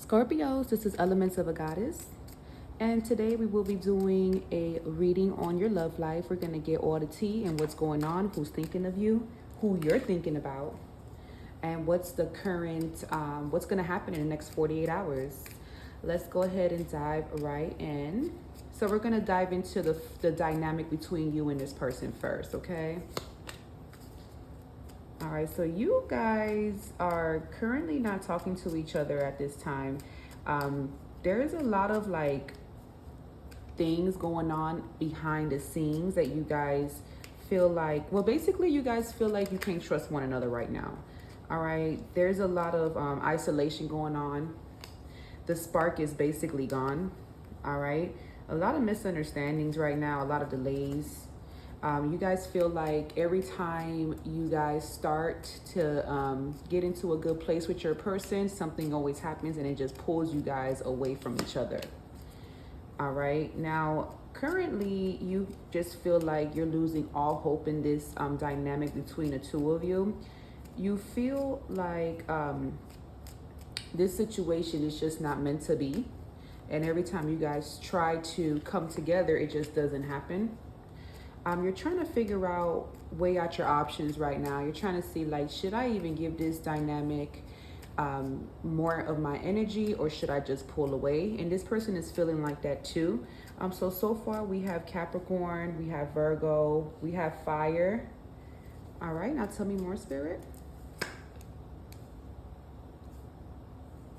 Scorpios, this is Elements of a Goddess. And today we will be doing a reading on your love life. We're going to get all the tea and what's going on, who's thinking of you, who you're thinking about, and what's the current, what's going to happen in the next 48 hours. Let's go ahead and dive right in. So we're going to dive into the dynamic between you and this person first, okay? All right, so you guys are currently not talking to each other at this time. There's a lot of like things going on behind the scenes that you guys feel like, well, basically you guys feel like you can't trust one another right now. All right, there's a lot of isolation going on. The spark is basically gone. All right, a lot of misunderstandings right now, a lot of delays. You guys feel like every time you guys start to get into a good place with your person, something always happens and it just pulls you guys away from each other. All right. Now, currently, you just feel like you're losing all hope in this dynamic between the two of you. You feel like this situation is just not meant to be. And every time you guys try to come together, it just doesn't happen. You're trying to figure out, weigh out your options right now. You're trying to see, like, should I even give this dynamic more of my energy, or should I just pull away? And this person is feeling like that too. So far we have Capricorn, we have Virgo, we have fire. All right, now tell me more, Spirit.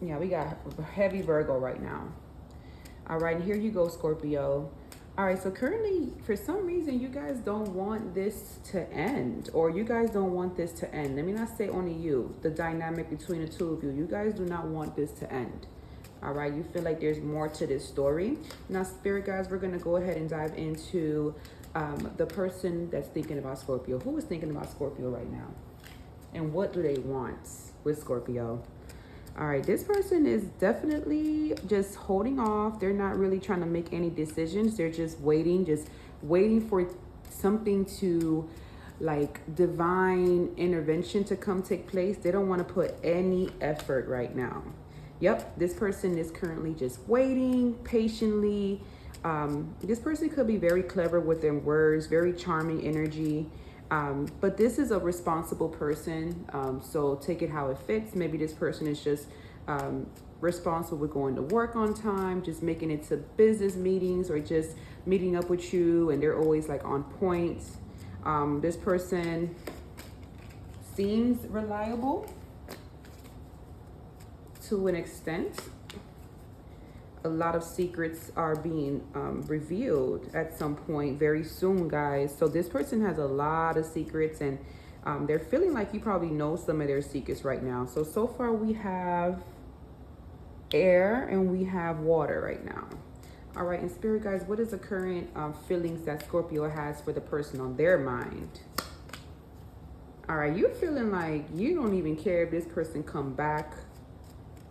Yeah, we got heavy Virgo right now. All right, and here you go, Scorpio. All right, so currently, for some reason, you guys don't want this to end, or you guys don't want this to end. Let me not say only you, the dynamic between the two of you. You guys do not want this to end. All right, you feel like there's more to this story. Now, Spirit guys, we're going to go ahead and dive into the person that's thinking about Scorpio. Who is thinking about Scorpio right now? And what do they want with Scorpio? All right, this person is definitely just holding off. They're not really trying to make any decisions. They're just waiting for something to, like, divine intervention to come take place. They don't want to put any effort right now. Yep, this person is currently just waiting patiently. This person could be very clever with their words, very charming energy. But this is a responsible person, so take it how it fits. Maybe this person is just responsible with going to work on time, just making it to business meetings, or just meeting up with you, and they're always like on point. This person seems reliable to an extent. A lot of secrets are being revealed at some point very soon, guys. So this person has a lot of secrets, and they're feeling like you probably know some of their secrets right now. So far we have air and we have water right now. All right, and Spirit guys, what is the current feelings that Scorpio has for the person on their mind? All right, you're feeling like you don't even care if this person come back.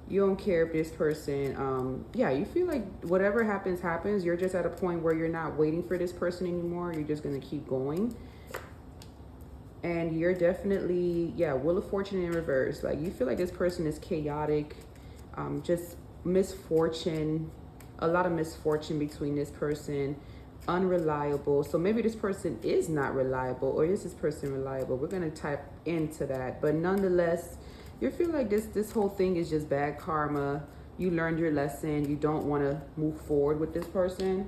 You don't care if this person, you feel like whatever happens, happens. You're just at a point where you're not waiting for this person anymore. You're just going to keep going. And you're definitely, Wheel of Fortune in reverse. Like, you feel like this person is chaotic, just misfortune, a lot of misfortune between this person, unreliable. So maybe this person is not reliable, or is this person reliable? We're going to type into that. But nonetheless, you feel like this whole thing is just bad karma. You learned your lesson. You don't want to move forward with this person.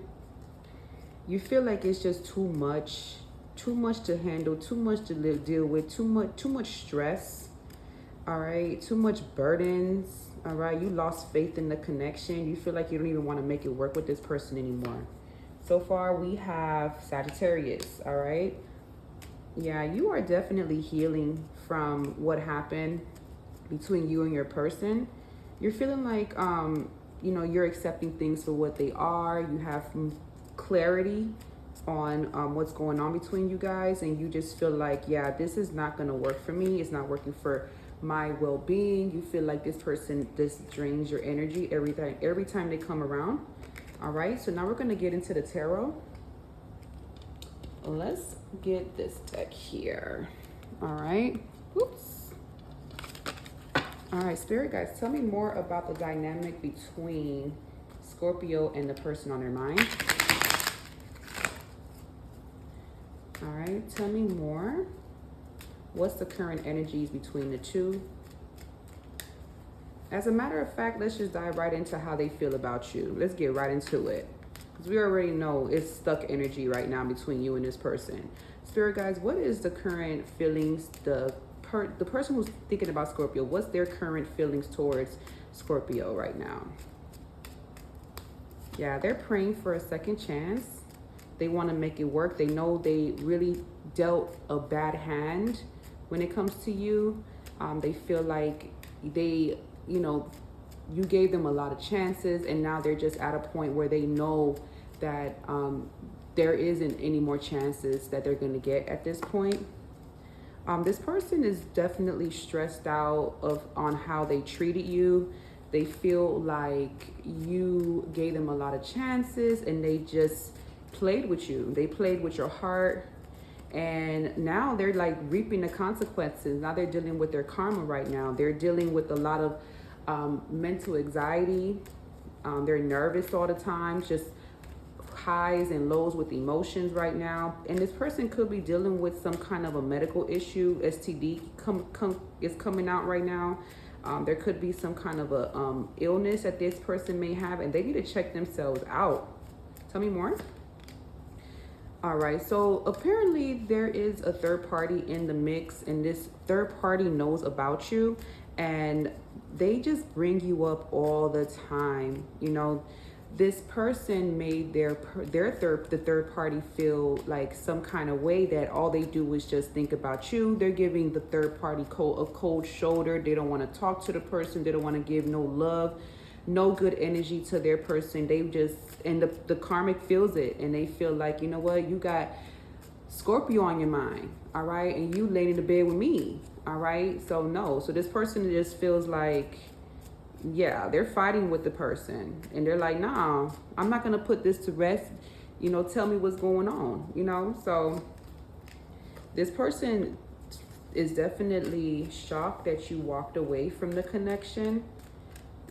You feel like it's just too much to handle, too much to deal with, too much stress. All right, too much burdens. All right, you lost faith in the connection. You feel like you don't even want to make it work with this person anymore. So far, we have Sagittarius. All right, yeah, you are definitely healing from what happened between you and your person. You're feeling like you're accepting things for what they are. You have clarity on what's going on between you guys, and you just feel like, this is not going to work for me. It's not working for my well-being. You feel like this person just drains your energy every time they come around. All right, so now we're going to get into the tarot. Let's get this deck here. All right. Oops. All right, Spirit guys, tell me more about the dynamic between Scorpio and the person on their mind. All right, tell me more. What's the current energies between the two? As a matter of fact, let's just dive right into how they feel about you. Let's get right into it. Because we already know it's stuck energy right now between you and this person. Spirit guys, what is the current feelings, the person who's thinking about Scorpio, what's their current feelings towards Scorpio right now? Yeah, they're praying for a second chance. They want to make it work. They know they really dealt a bad hand when it comes to you. They feel like they, you gave them a lot of chances, and now they're just at a point where they know that there isn't any more chances that they're going to get at this point. This person is definitely stressed out on how they treated you. They feel like you gave them a lot of chances and they just played with you. They played with your heart, and now they're like reaping the consequences. Now they're dealing with their karma right now. They're dealing with a lot of mental anxiety. They're nervous all the time, just highs and lows with emotions right now. And this person could be dealing with some kind of a medical issue. STD is coming out right now. There could be some kind of a illness that this person may have, and they need to check themselves out. Tell me more. All right, so apparently there is a third party in the mix, and this third party knows about you, and they just bring you up all the time. This person made the third party feel like some kind of way, that all they do is just think about you. They're giving the third party a cold shoulder. They don't want to talk to the person. They don't want to give no love, no good energy to their person. They just, and the karmic feels it, and they feel like, you know what, you got Scorpio on your mind, all right, and you laying in the bed with me, all right. So no, so this person just feels like, yeah, they're fighting with the person, and they're like, nah, I'm not gonna put this to rest. Tell me what's going on. So this person is definitely shocked that you walked away from the connection,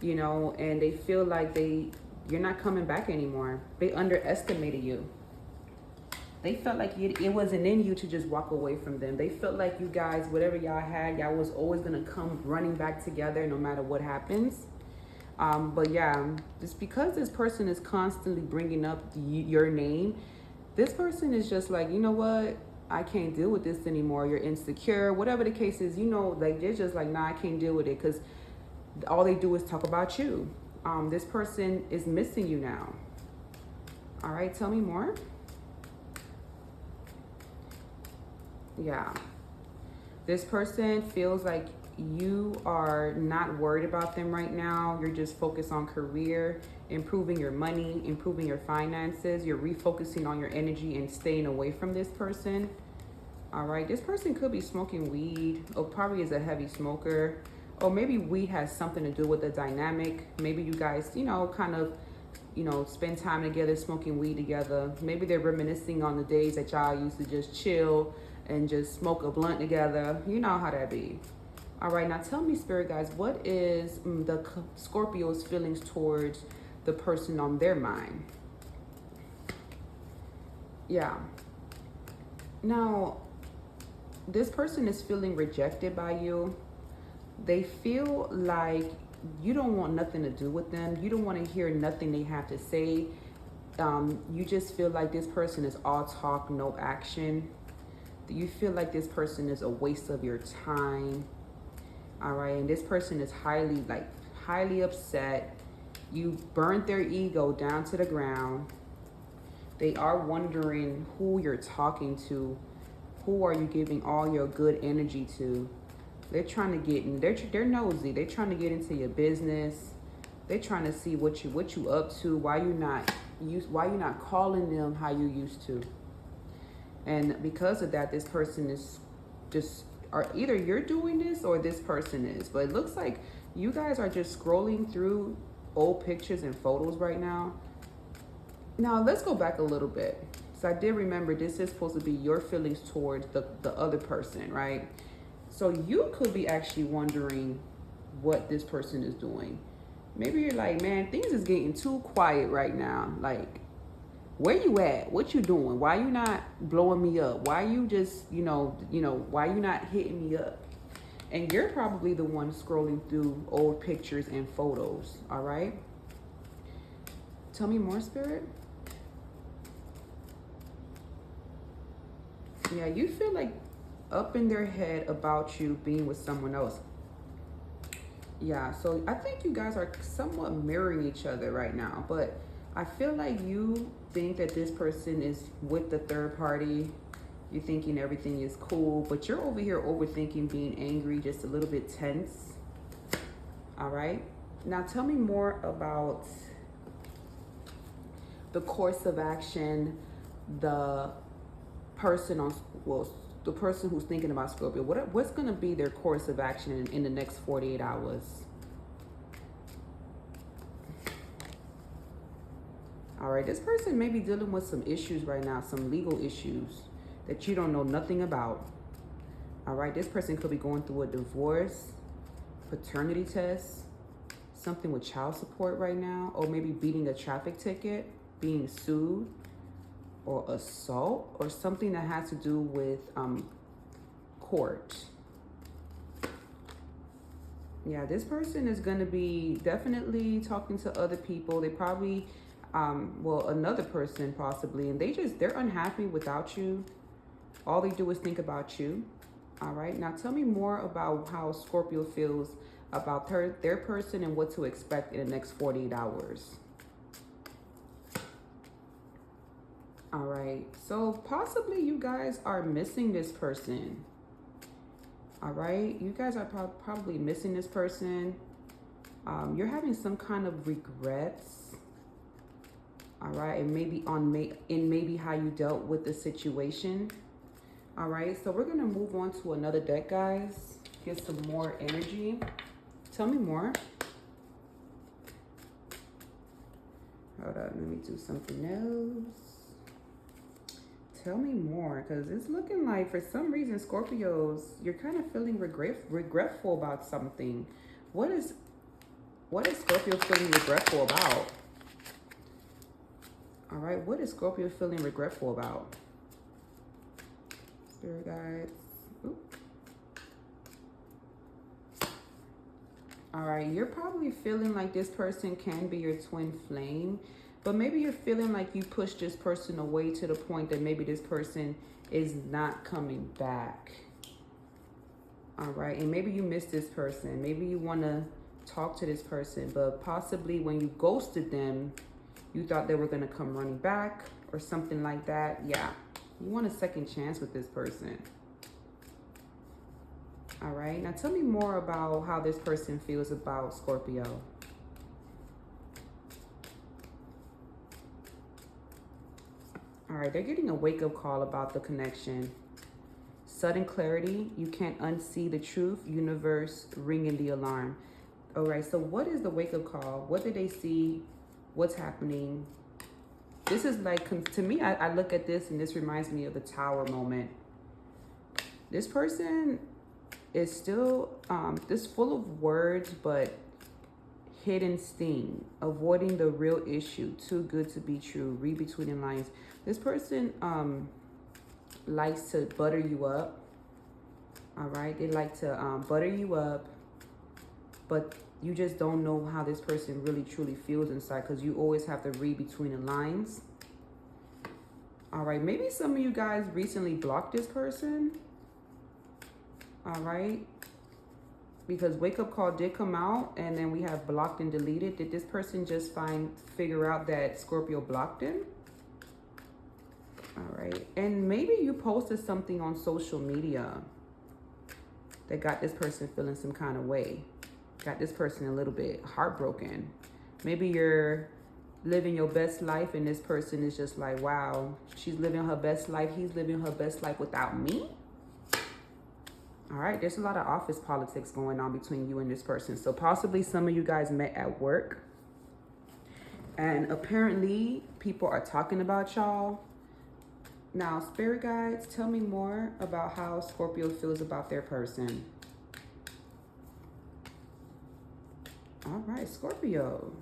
and they feel like you're not coming back anymore. They underestimated you. They felt like it wasn't in you to just walk away from them. They felt like you guys, whatever y'all had, y'all was always going to come running back together no matter what happens. But yeah, just because this person is constantly bringing up your name, this person is just like, you know what? I can't deal with this anymore. You're insecure, whatever the case is, like they're just like, nah, I can't deal with it, because all they do is talk about you. This person is missing you now. All right, tell me more. Yeah, this person feels like you are not worried about them right now. You're just focused on career, improving your money, improving your finances. You're refocusing on your energy and staying away from this person. All right, this person could be smoking weed, or probably is a heavy smoker, or maybe weed has something to do with the dynamic. Maybe you guys, kind of, spend time together, smoking weed together. Maybe they're reminiscing on the days that y'all used to just chill and just smoke a blunt together. You know how that be. All right, now tell me, Spirit guys, what is the Scorpio's feelings towards the person on their mind? Yeah. Now, this person is feeling rejected by you. They feel like you don't want nothing to do with them. You don't want to hear nothing they have to say. You just feel like this person is all talk, no action. You feel like this person is a waste of your time. All right, and this person is highly upset. You burnt their ego down to the ground. They are wondering who you're talking to. Who are you giving all your good energy to? They're trying to get in. They're nosy. They're trying to get into your business. They're trying to see what you up to. Why you not calling them how you used to? And because of that, this person is just, or either you're doing this or this person is. But it looks like you guys are just scrolling through old pictures and photos right now. Now, let's go back a little bit. So I did remember this is supposed to be your feelings towards the other person, right? So you could be actually wondering, what this person is doing. Maybe you're like, man, things is getting too quiet right now. Like, where you at? What you doing? Why you not blowing me up? Why you just, why you not hitting me up? And you're probably the one scrolling through old pictures and photos, all right? Tell me more, Spirit. Yeah, you feel like up in their head about you being with someone else. Yeah, so I think you guys are somewhat mirroring each other right now, but I feel like you think that this person is with the third party. You're thinking everything is cool, but you're over here overthinking, being angry, just a little bit tense. All right. Now tell me more about the course of action, the person on, well, the person who's thinking about Scorpio. What's going to be their course of action in the next 48 hours? All right, this person may be dealing with some issues right now, some legal issues that you don't know nothing about. All right, this person could be going through a divorce, paternity test, something with child support right now, or maybe beating a traffic ticket, being sued, or assault, or something that has to do with court. Yeah, this person is going to be definitely talking to other people. They probably, another person possibly, and they're unhappy without you. All they do is think about you. All right, now tell me more about how Scorpio feels about their person and what to expect in the next 48 hours. All right, so possibly you guys are missing this person. All right, you guys are probably missing this person. You're having some kind of regrets. All right, and maybe maybe how you dealt with the situation. All right, so we're gonna move on to another deck, guys. Get some more energy. Tell me more. Hold on, let me do something else. Tell me more, because it's looking like for some reason, Scorpios, you're kind of feeling regretful about something. What is Scorpio feeling regretful about? All right, what is Scorpio feeling regretful about? Spirit guides. Oop. All right, you're probably feeling like this person can be your twin flame, but maybe you're feeling like you pushed this person away to the point that maybe this person is not coming back. All right, and maybe you miss this person. Maybe you want to talk to this person, but possibly when you ghosted them, you thought they were going to come running back or something like that. Yeah, you want a second chance with this person. All right, now tell me more about how this person feels about Scorpio. All right, they're getting a wake-up call about the connection. Sudden clarity, you can't unsee the truth, universe ringing the alarm. All right, so what is the wake-up call? What did they see? What's happening? This is like, to me, I look at this and this reminds me of the Tower moment. This person is still this full of words, but hidden sting, avoiding the real issue, too good to be true, read between the lines. This person likes to butter you up. All right, they like to butter you up, but you just don't know how this person really truly feels inside, because you always have to read between the lines. All right, maybe some of you guys recently blocked this person. All right, because wake up call did come out, and then we have blocked and deleted. Did this person just figure out that Scorpio blocked him? All right, and maybe you posted something on social media that got this person feeling some kind of way, got this person a little bit heartbroken. Maybe you're living your best life and this person is just like, wow, she's living her best life, he's living her best life without me. All right, there's a lot of office politics going on between you and this person. So possibly some of you guys met at work, and apparently people are talking about y'all. Now, spirit guides, tell me more about how Scorpio feels about their person. All right, Scorpio.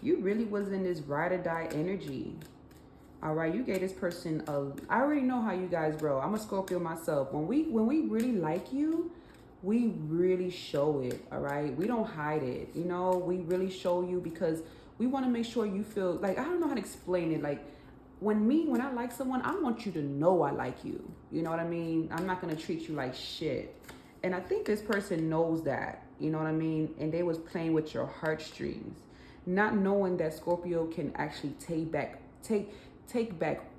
You really was in this ride or die energy. All right, you gave this person a. I already know how you guys roll. I'm a Scorpio myself. When we really like you, we really show it. All right, we don't hide it. You know, we really show you because we want to make sure you feel like, I don't know how to explain it. Like when I like someone, I want you to know I like you. You know what I mean? I'm not gonna treat you like shit. And I think this person knows that. You know what I mean? And they was playing with your heartstrings, not knowing that Scorpio can actually take back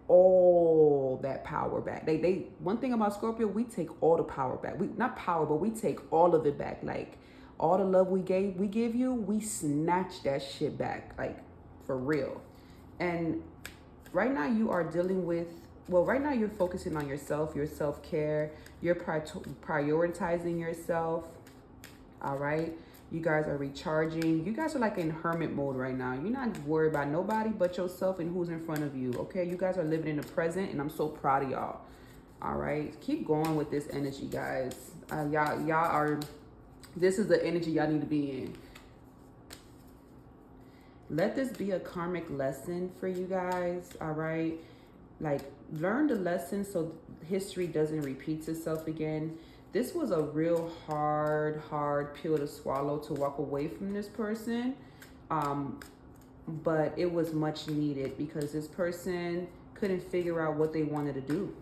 all that power back. They one thing about Scorpio, we take all the power back. We not power, but we take all of it back. Like all the love we give you, we snatch that shit back. Like for real. And right now you are dealing with, well, right now you're focusing on yourself, your self-care, you're prioritizing yourself. All right. You guys are recharging. You guys are like in hermit mode right now. You're not worried about nobody but yourself and who's in front of you. Okay. You guys are living in the present and I'm so proud of y'all. All right. Keep going with this energy, guys. Y'all are, this is the energy y'all need to be in. Let this be a karmic lesson for you guys. All right. Like learn the lesson so history doesn't repeat itself again. This was a real hard pill to swallow, to walk away from this person. But it was much needed because this person couldn't figure out what they wanted to do.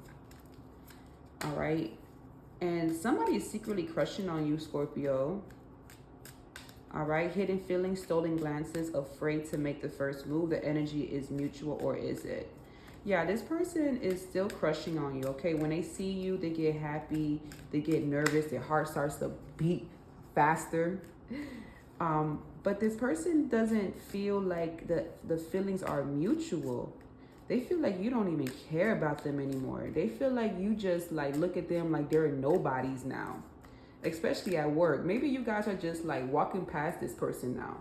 All right. And somebody is secretly crushing on you, Scorpio. All right. Hidden feelings, stolen glances, afraid to make the first move. The energy is mutual, or is it? Yeah, this person is still crushing on you, okay? When they see you, they get happy, they get nervous, their heart starts to beat faster. But this person doesn't feel like the feelings are mutual. They feel like you don't even care about them anymore. They feel like you just like look at them like they're nobodies now, especially at work. Maybe you guys are just like walking past this person now.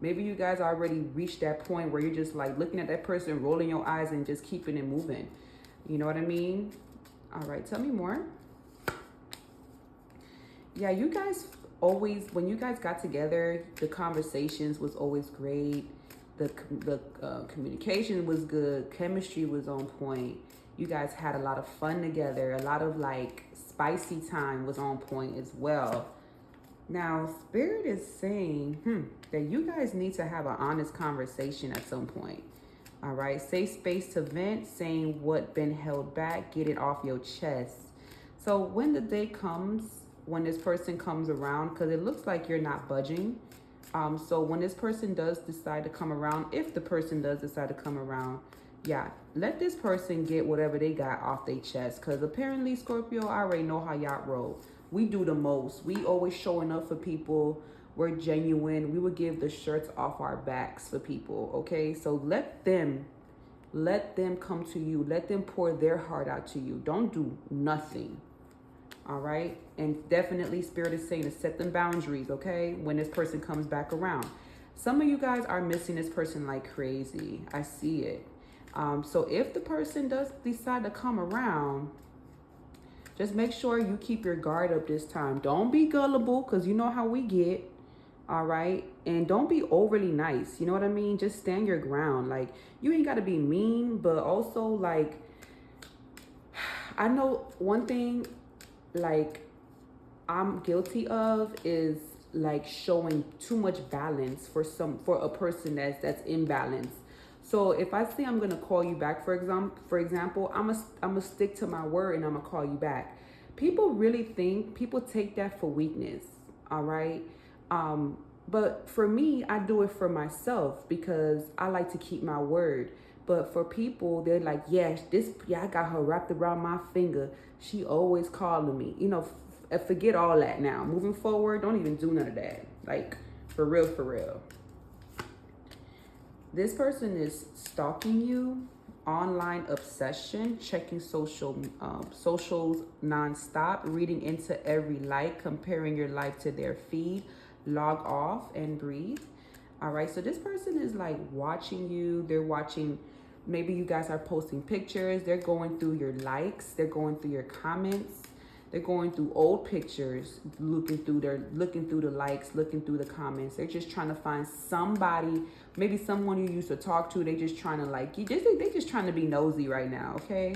Maybe you guys already reached that point where you're just like looking at that person, rolling your eyes and just keeping it moving. You know what I mean? All right, tell me more. Yeah, you guys always, when you guys got together, the conversations was always great. The communication was good. Chemistry was on point. You guys had a lot of fun together. A lot of like spicy time was on point as well. Now, Spirit is saying that you guys need to have an honest conversation at some point. All right. Safe space to vent, saying what been held back, get it off your chest. So when the day comes, when this person comes around, because it looks like you're not budging. So when this person does decide to come around, if the person does decide to come around, yeah, let this person get whatever they got off their chest. Because apparently, Scorpio, I already know how y'all roll. We do the most. We always showing up for people. We're genuine. We would give the shirts off our backs for people. Okay. So let them come to you. Let them pour their heart out to you. Don't do nothing. All right. And definitely Spirit is saying to set them boundaries. Okay. When this person comes back around, some of you guys are missing this person like crazy. I see it. So if the person does decide to come around, just make sure you keep your guard up this time. Don't be gullible, because you know how we get. All right. And don't be overly nice. You know what I mean? Just stand your ground. Like, you ain't got to be mean, but also like, I know one thing like I'm guilty of is like showing too much balance for a person that's imbalanced. So if I say I'm gonna call you back, for example, I'm gonna stick to my word and I'm gonna call you back. People take that for weakness. All right. But for me, I do it for myself because I like to keep my word. But for people, they're like, yeah, I got her wrapped around my finger. She always calling me. You know, forget all that now. Moving forward, don't even do none of that. Like, for real, for real. This person is stalking you, online obsession, checking socials nonstop, reading into every like, comparing your life to their feed. Log off and breathe. All right. So this person is like watching you. They're watching. Maybe you guys are posting pictures. They're going through your likes. They're going through your comments. They're going through old pictures, looking through the likes, looking through the comments. They're just trying to find somebody, maybe someone you used to talk to. They just trying to like you. They just trying to be nosy right now, okay?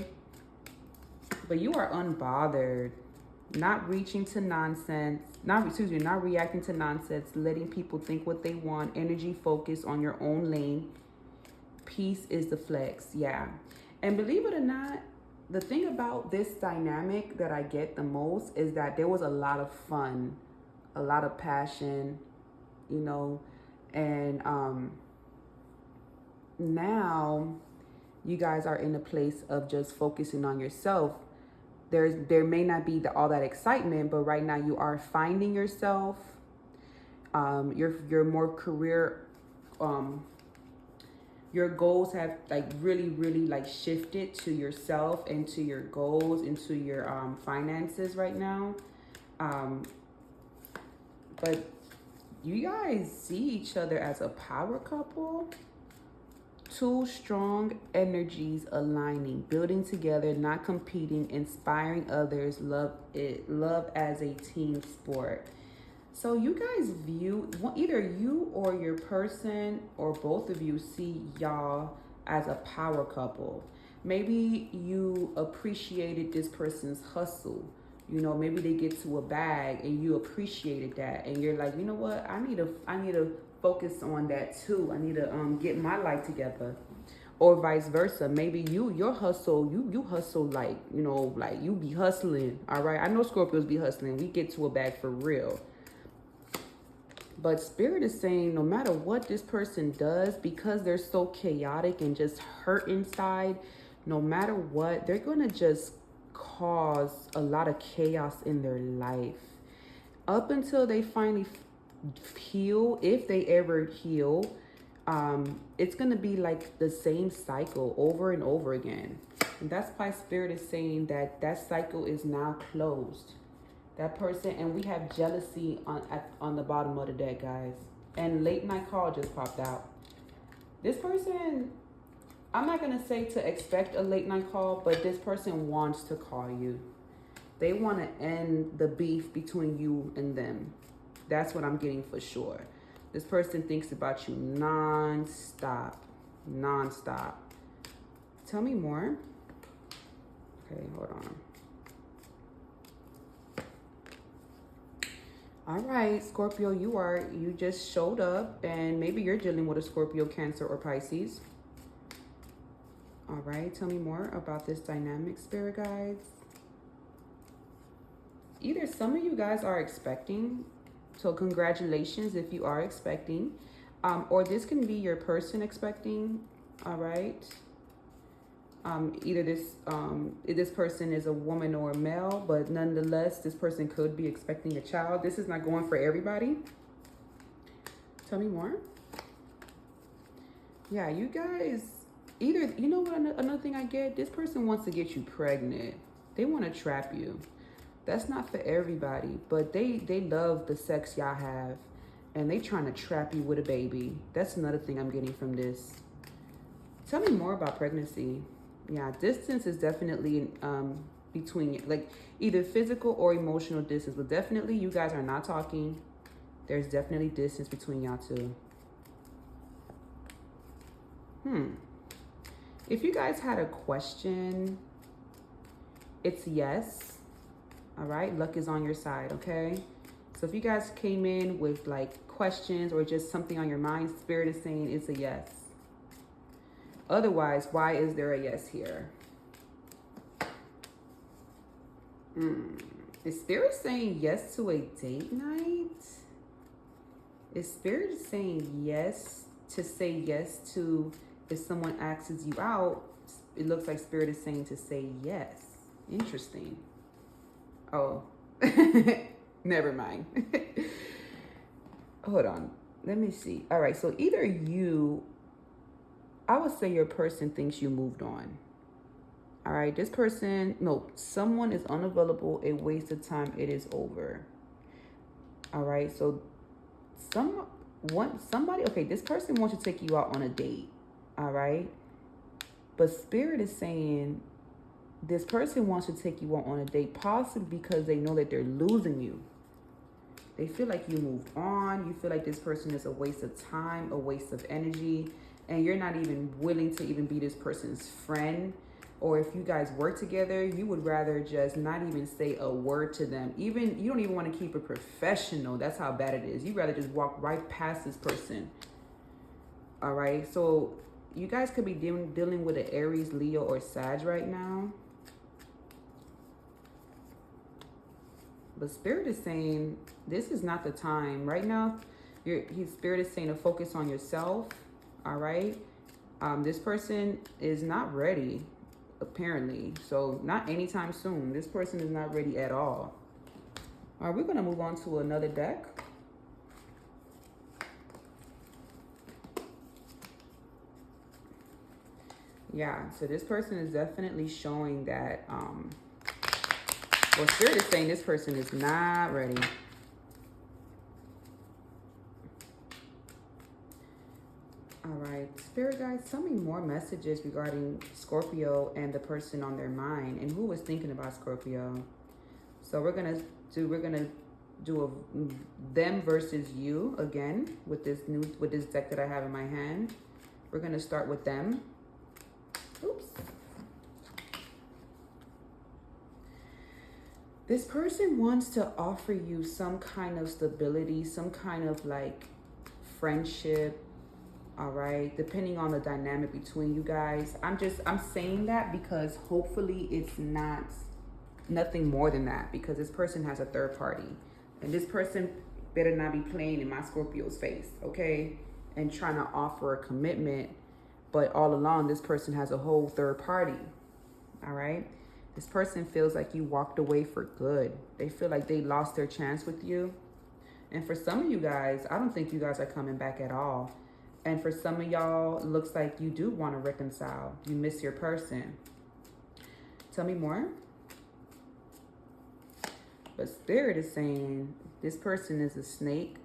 But you are unbothered, not reaching to nonsense, not reacting to nonsense, letting people think what they want, energy focus on your own lane. Peace is the flex, yeah. And believe it or not, the thing about this dynamic that I get the most is that there was a lot of fun, a lot of passion, you know, and now you guys are in a place of just focusing on yourself. There may not be all that excitement, but right now you are finding yourself. You're more career. Your goals have like really like shifted to yourself and to your goals, into your finances right now. But you guys see each other as a power couple. Two strong energies aligning, building together, not competing, inspiring others, love as a team sport. So you guys view, either you or your person or both of you see y'all as a power couple. Maybe you appreciated this person's hustle. You know, maybe they get to a bag and you appreciated that, and you're like, you know what, I need to focus on that too. I need to get my life together. Or vice versa. Maybe your hustle, you hustle like, you know, like you be hustling. All right. I know Scorpios be hustling. We get to a bag for real. But Spirit is saying no matter what this person does, because they're so chaotic and just hurt inside, no matter what, they're going to just cause a lot of chaos in their life. Up until they finally heal, if they ever heal, it's going to be like the same cycle over and over again. And that's why Spirit is saying that cycle is now closed. That person, and we have jealousy on the bottom of the deck, guys. And late night call just popped out. This person, I'm not going to say to expect a late night call, but this person wants to call you. They want to end the beef between you and them. That's what I'm getting for sure. This person thinks about you non-stop. Tell me more. Okay, hold on. All right, Scorpio, you just showed up, and maybe you're dealing with a Scorpio, Cancer, or Pisces. All right, tell me more about this dynamic, Spirit guides. Either some of you guys are expecting, so congratulations if you are expecting, or this can be your person expecting. All right. Either this person is a woman or a male, but nonetheless, this person could be expecting a child. This is not going for everybody. Tell me more. Yeah, you guys, either, you know what, another thing I get, this person wants to get you pregnant. They want to trap you. That's not for everybody, but they love the sex y'all have, and they trying to trap you with a baby. That's another thing I'm getting from this. Tell me more about pregnancy. Yeah, distance is definitely between, like, either physical or emotional distance, but definitely you guys are not talking. There's definitely distance between y'all two. If you guys had a question, it's yes. All right, luck is on your side, okay? So if you guys came in with like questions or just something on your mind, Spirit is saying it's a yes. Otherwise, why is there a yes here? Is Spirit saying yes to a date night? Is Spirit saying yes to say yes to, if someone asks you out, it looks like Spirit is saying to say yes. Interesting. Oh, never mind. Hold on. Let me see. All right. So either you, I would say your person thinks you moved on. All right. This person, no, someone is unavailable. A waste of time. It is over. All right. So somebody, okay, this person wants to take you out on a date. All right. But Spirit is saying This person wants to take you on a date, possibly because they know that they're losing you. They feel like you moved on. You feel like this person is a waste of time, a waste of energy, and you're not even willing to even be this person's friend. Or if you guys work together, you would rather just not even say a word to them. Even you don't even want to keep it professional. That's how bad it is. You'd rather just walk right past this person. All right. So you guys could be dealing with an Aries, Leo, or Sag right now. But Spirit is saying this is not the time. Right now, Spirit is saying to focus on yourself. All right. This person is not ready, apparently. So not anytime soon. This person is not ready at all. All right, we're going to move on to another deck. Yeah, so this person is definitely showing that, well, Spirit is saying this person is not ready. All right, Spirit guys, tell me more messages regarding Scorpio and the person on their mind and who was thinking about Scorpio. So we're gonna do a them versus you again with this deck that I have in my hand. We're gonna start with them. Oops. This person wants to offer you some kind of stability, some kind of like friendship. All right, depending on the dynamic between you guys. I'm saying that because hopefully it's nothing more than that, because this person has a third party, and this person better not be playing in my Scorpio's face, okay, and trying to offer a commitment, but all along this person has a whole third party. All right, this person feels like you walked away for good. They feel like they lost their chance with you, and for some of you guys, I don't think you guys are coming back at all. And for some of y'all, it looks like you do want to reconcile. You miss your person. Tell me more. But Spirit is saying this person is a snake.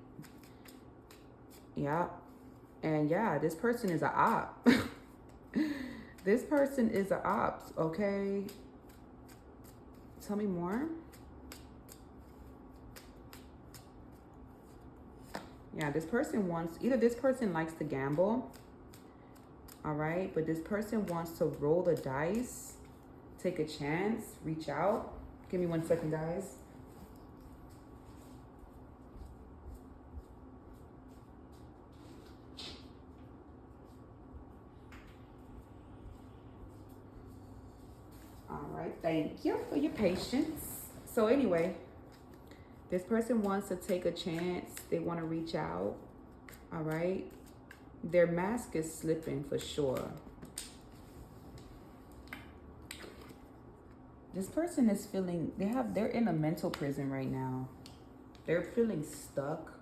Yeah. And yeah, this person is a op. This person is a ops, okay? Tell me more. Yeah, this person wants, either this person likes to gamble, all right? But this person wants to roll the dice, take a chance, reach out. Give me 1 second, guys. All right, thank you for your patience. So anyway, this person wants to take a chance. They want to reach out. All right. Their mask is slipping for sure. This person is feeling, they're in a mental prison right now. They're feeling stuck.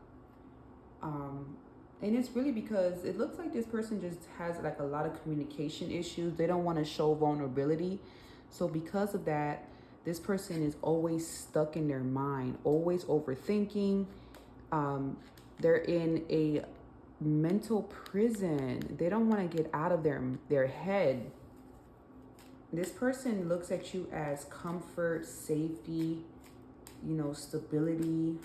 And it's really because it looks like this person just has like a lot of communication issues. They don't want to show vulnerability. So because of that, this person is always stuck in their mind, always overthinking. They're in a mental prison. They don't want to get out of their head. This person looks at you as comfort, safety, stability.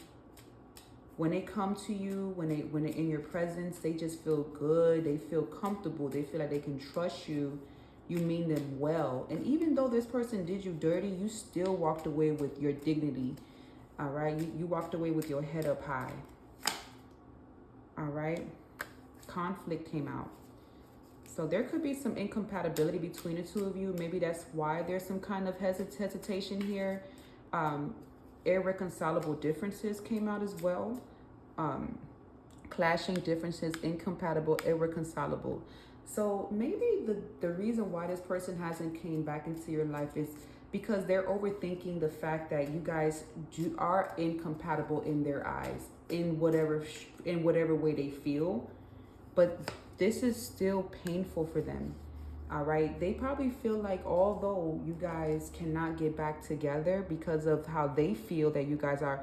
When they come to you, when they're in your presence, they just feel good. They feel comfortable. They feel like they can trust you. You mean them well. And even though this person did you dirty, you still walked away with your dignity. All right. You walked away with your head up high. All right. Conflict came out. So there could be some incompatibility between the two of you. Maybe that's why there's some kind of hesitation here. Irreconcilable differences came out as well. Clashing differences, incompatible, irreconcilable. So maybe the reason why this person hasn't came back into your life is because they're overthinking the fact that you guys are incompatible in their eyes, in whatever way they feel. But this is still painful for them. All right. They probably feel like although you guys cannot get back together because of how they feel that you guys are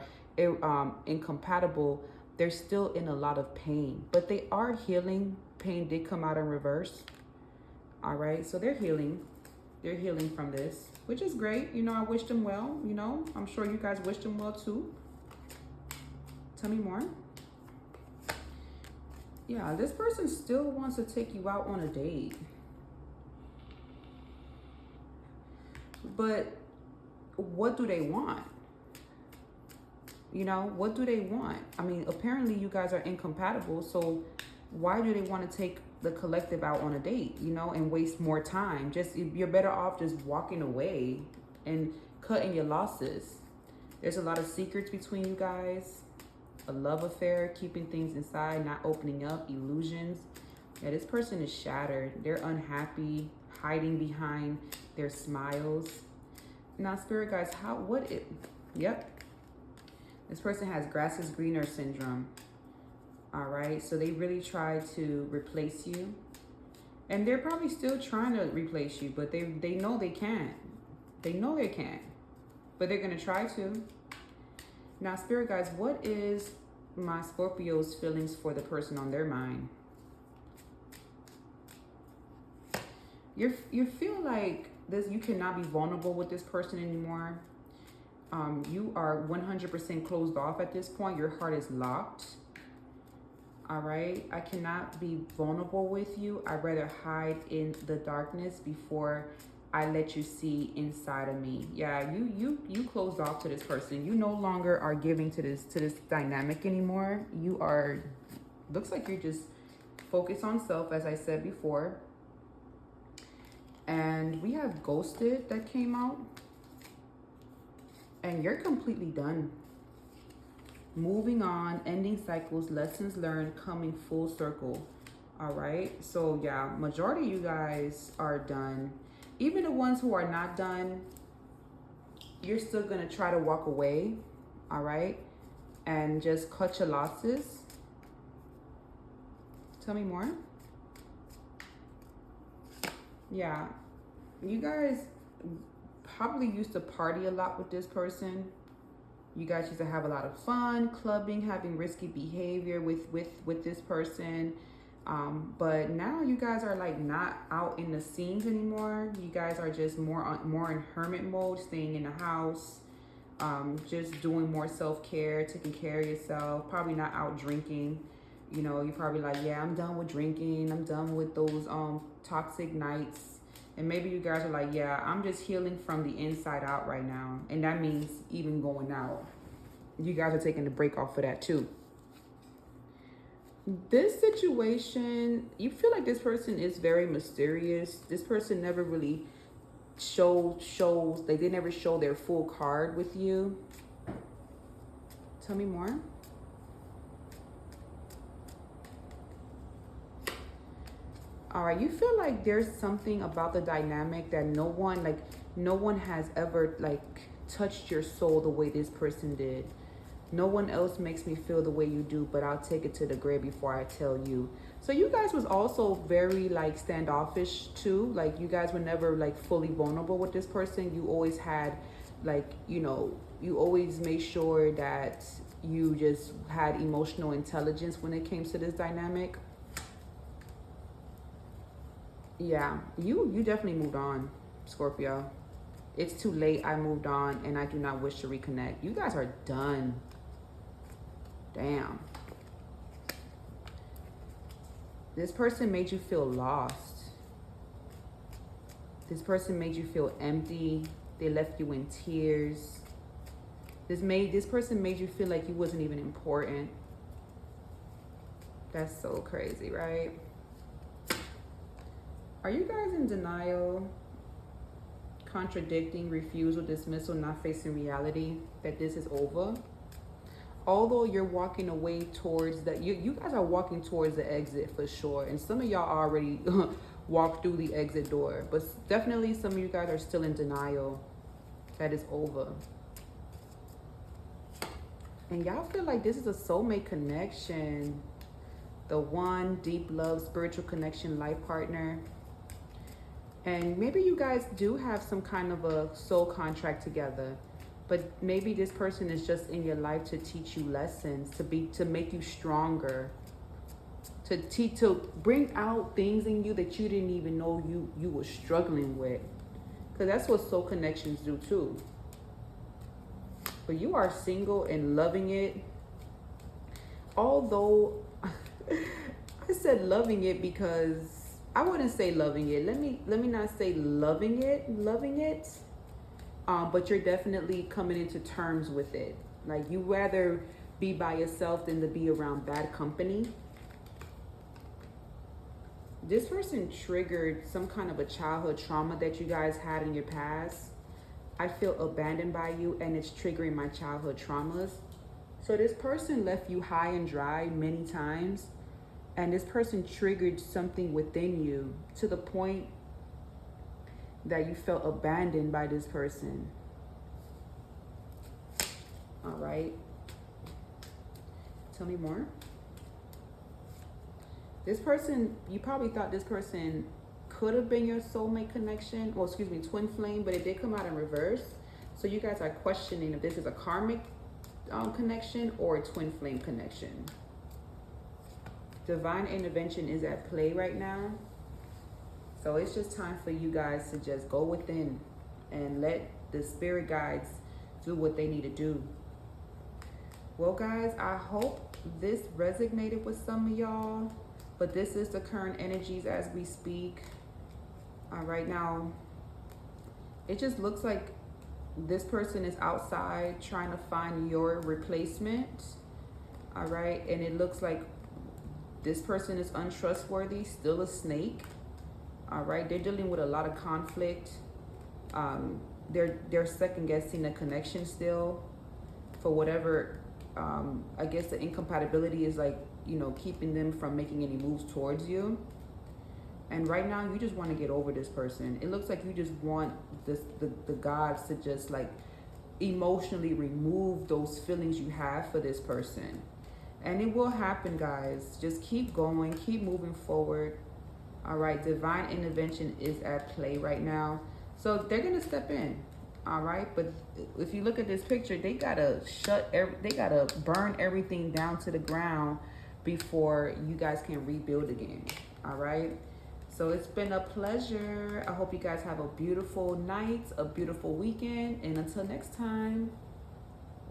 incompatible, they're still in a lot of pain, but they are healing. Pain did come out in reverse. All right. So they're healing. They're healing from this, which is great. You know, I wish them well. You know, I'm sure you guys wish them well too. Tell me more. Yeah, this person still wants to take you out on a date. But what do they want? You know, what do they want? I mean, apparently you guys are incompatible. So why do they want to take the collective out on a date, you know, and waste more time? Just, you're better off just walking away and cutting your losses. There's a lot of secrets between you guys. A love affair, keeping things inside, not opening up, illusions. Yeah, this person is shattered. They're unhappy, hiding behind their smiles. Now, spirit guys, yep. This person has grass is greener syndrome. All right, so they really try to replace you. And they're probably still trying to replace you, but they know they can't. They know they can't, but they're gonna try to. Now, spirit guys, what is my Scorpio's feelings for the person on their mind? You feel like this, you cannot be vulnerable with this person anymore. You are 100% closed off at this point. Your heart is locked. All right, I cannot be vulnerable with you. I'd rather hide in the darkness before I let you see inside of me. Yeah, you closed off to this person. You no longer are giving to this dynamic anymore. You are, looks like you're just focused on self, as I said before. And we have ghosted that came out. And you're completely done. Moving on, ending cycles, lessons learned, coming full circle. All right, so yeah, majority of you guys are done. Even the ones who are not done, you're still gonna try to walk away, all right? And just cut your losses. Tell me more. Yeah, you guys probably used to party a lot with this person. You guys used to have a lot of fun, clubbing, having risky behavior with this person. But now you guys are like not out in the scenes anymore. You guys are just more in hermit mode, staying in the house, just doing more self-care, taking care of yourself, probably not out drinking. You know, you're probably like, yeah, I'm done with drinking. I'm done with those toxic nights. And maybe you guys are like, yeah, I'm just healing from the inside out right now. And that means even going out. You guys are taking the break off for that too. This situation, you feel like this person is very mysterious. This person never really they never show their full card with you. Tell me more. All right, you feel like there's something about the dynamic that no one has ever like touched your soul the way this person did. No one else makes me feel the way you do, but I'll take it to the grave before I tell you. So you guys was also very like standoffish too. Like you guys were never like fully vulnerable with this person. You always had like, you know, you always made sure that you just had emotional intelligence when it came to this dynamic. Yeah, you definitely moved on, Scorpio. It's too late. I moved on and I do not wish to reconnect. You guys are done. Damn. This person made you feel lost. This person made you feel empty. They left you in tears. This person made you feel like you wasn't even important. That's so crazy, right? Are you guys in denial, contradicting, refusal, dismissal, not facing reality that this is over? Although you're walking away towards that, you guys are walking towards the exit for sure. And some of y'all already walked through the exit door, but definitely some of you guys are still in denial that it's over. And y'all feel like this is a soulmate connection. The one, deep love, spiritual connection, life partner. And maybe you guys do have some kind of a soul contract together, but maybe this person is just in your life to teach you lessons, to make you stronger, to bring out things in you that you didn't even know you were struggling with. Because that's what soul connections do too. But you are single and loving it. Although I said loving it because I wouldn't say loving it. Let me not say loving it. But you're definitely coming into terms with it. Like you rather be by yourself than to be around bad company. This person triggered some kind of a childhood trauma that you guys had in your past. I feel abandoned by you and it's triggering my childhood traumas. So this person left you high and dry many times, and this person triggered something within you to the point that you felt abandoned by this person. All right. Tell me more. This person, you probably thought this person could have been your soulmate connection, or excuse me, twin flame, but it did come out in reverse. So you guys are questioning if this is a karmic connection or a twin flame connection. Divine intervention is at play right now. So it's just time for you guys to just go within and let the spirit guides do what they need to do. Well, guys, I hope this resonated with some of y'all. But this is the current energies as we speak. Right now, it just looks like this person is outside trying to find your replacement. All right. And it looks like this person is untrustworthy, still a snake. All right. They're dealing with a lot of conflict. They're second guessing the connection still for whatever. I guess the incompatibility is like, you know, keeping them from making any moves towards you. And right now you just want to get over this person. It looks like you just want the gods to just like emotionally remove those feelings you have for this person. And it will happen, guys. Just keep going, keep moving forward. All right, divine intervention is at play right now. So they're going to step in. All right, but if you look at this picture, they gotta burn everything down to the ground before you guys can rebuild again. All right, so it's been a pleasure. I hope you guys have a beautiful night, a beautiful weekend, and until next time.